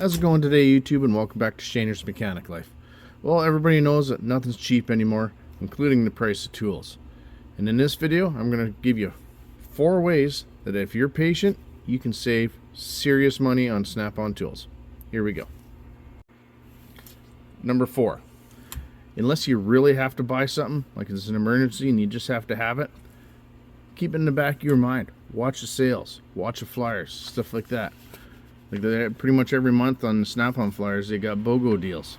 How's it going today, YouTube, and welcome back to Shaner's Mechanic Life. Well, everybody knows that nothing's cheap anymore, including the price of tools. And in this video, I'm going to give you 4 ways that if you're patient, you can save serious money on Snap-on tools. Here we go. Number 4. Unless you really have to buy something, like it's an emergency and you just have to have it, keep it in the back of your mind. Watch the sales, watch the flyers, stuff like that. Like pretty much every month on the Snap-on flyers, they got BOGO deals.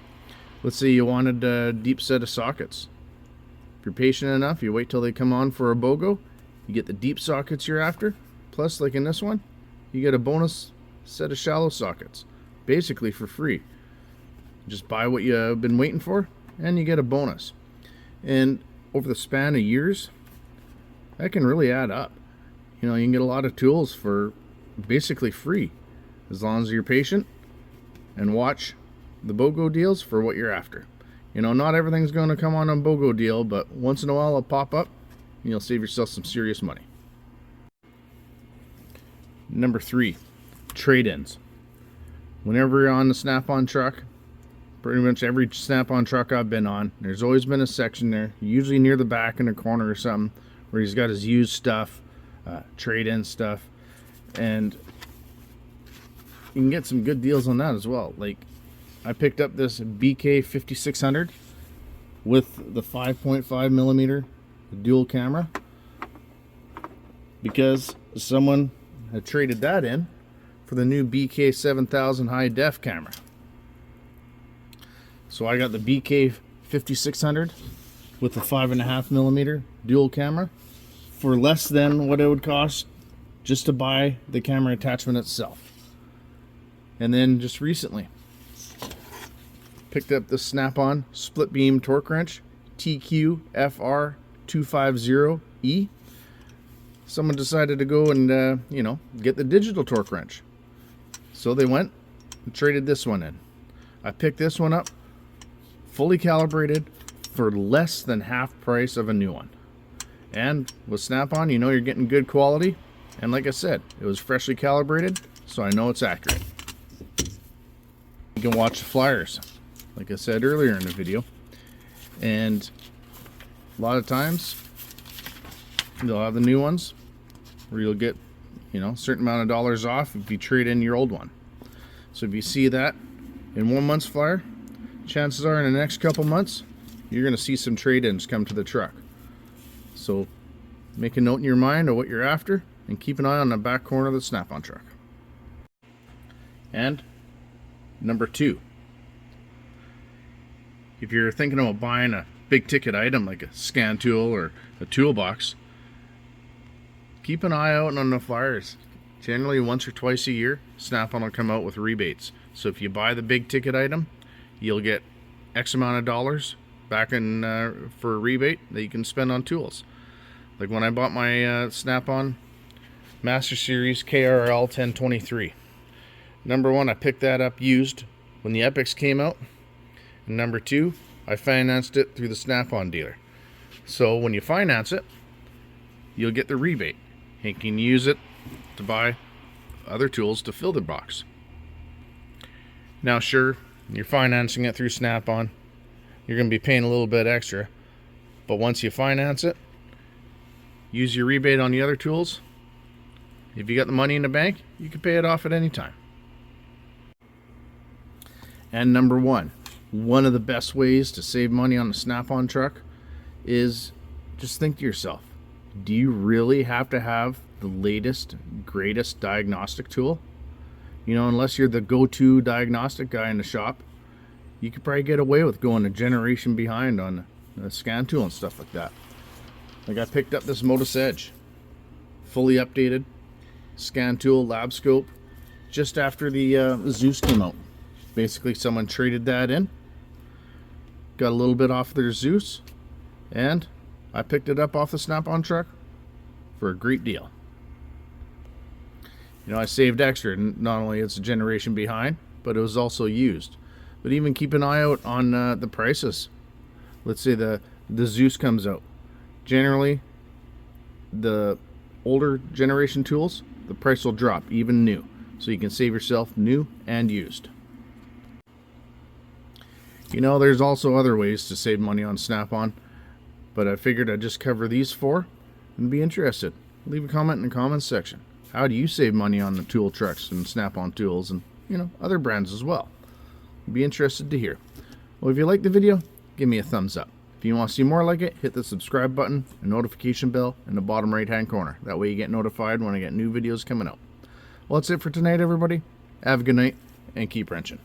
Let's say you wanted a deep set of sockets. If you're patient enough, you wait till they come on for a BOGO, you get the deep sockets you're after, plus like in this one, you get a bonus set of shallow sockets, basically for free. Just buy what you've been waiting for, and you get a bonus. And over the span of years, that can really add up. You know, you can get a lot of tools for basically free, as long as you're patient and watch the BOGO deals for what you're after. You know, not everything's going to come on a BOGO deal, but once in a while it'll pop up and you'll save yourself some serious money. Number 3, trade-ins. Whenever you're on the Snap-on truck, pretty much every Snap-on truck I've been on, there's always been a section there, usually near the back in a corner or something, where he's got his used stuff, trade-in stuff, and you can get some good deals on that as well. Like, I picked up this BK 5600 with the 5.5 millimeter dual camera because someone had traded that in for the new BK 7000 high def camera. So I got the BK 5600 with the 5.5 millimeter dual camera for less than what it would cost just to buy the camera attachment itself. And then just recently picked up the Snap-on split beam torque wrench TQ-FR250E. Someone decided to go and you know, get the digital torque wrench, so they went and traded this one in. I picked this one up fully calibrated for less than half price of a new one. And with Snap-on, you know you're getting good quality, and like I said, it was freshly calibrated, so I know it's accurate. You can watch the flyers, like I said earlier in the video, and a lot of times they'll have the new ones where you'll get, you know, a certain amount of dollars off if you trade in your old one. So if you see that in 1 month's flyer, chances are in the next couple months you're going to see some trade-ins come to the truck. So make a note in your mind of what you're after and keep an eye on the back corner of the Snap-on truck. And number 2, if you're thinking about buying a big ticket item like a scan tool or a toolbox, keep an eye out on the flyers. Generally once or twice a year, Snap-on will come out with rebates. So if you buy the big ticket item, you'll get X amount of dollars back in for a rebate that you can spend on tools. Like when I bought my Snap-on Master Series KRL 1023. Number 1, I picked that up used when the Epics came out. And number 2, I financed it through the Snap-on dealer. So when you finance it, you'll get the rebate. You can use it to buy other tools to fill the box. Now sure, you're financing it through Snap-on, you're going to be paying a little bit extra. But once you finance it, use your rebate on the other tools. If you got the money in the bank, you can pay it off at any time. And number 1, one of the best ways to save money on a Snap-on truck is just think to yourself, do you really have to have the latest, greatest diagnostic tool? You know, unless you're the go-to diagnostic guy in the shop, you could probably get away with going a generation behind on the scan tool and stuff like that. Like I picked up this Modus Edge, fully updated scan tool, lab scope, just after the Zeus came out. Basically someone traded that in, got a little bit off their Zeus, and I picked it up off the Snap-on truck for a great deal. You know, I saved extra. Not only it's a generation behind, but it was also used. But even keep an eye out on the prices. Let's say the Zeus comes out. Generally, the older generation tools, the price will drop, even new. So you can save yourself new and used. You know, there's also other ways to save money on Snap-on, but I figured I'd just cover these 4 and be interested. Leave a comment in the comments section. How do you save money on the tool trucks and Snap-on tools and, you know, other brands as well? I'd be interested to hear. Well, if you liked the video, give me a thumbs up. If you want to see more like it, hit the subscribe button and notification bell in the bottom right hand corner. That way you get notified when I get new videos coming out. Well, that's it for tonight, everybody. Have a good night and keep wrenching.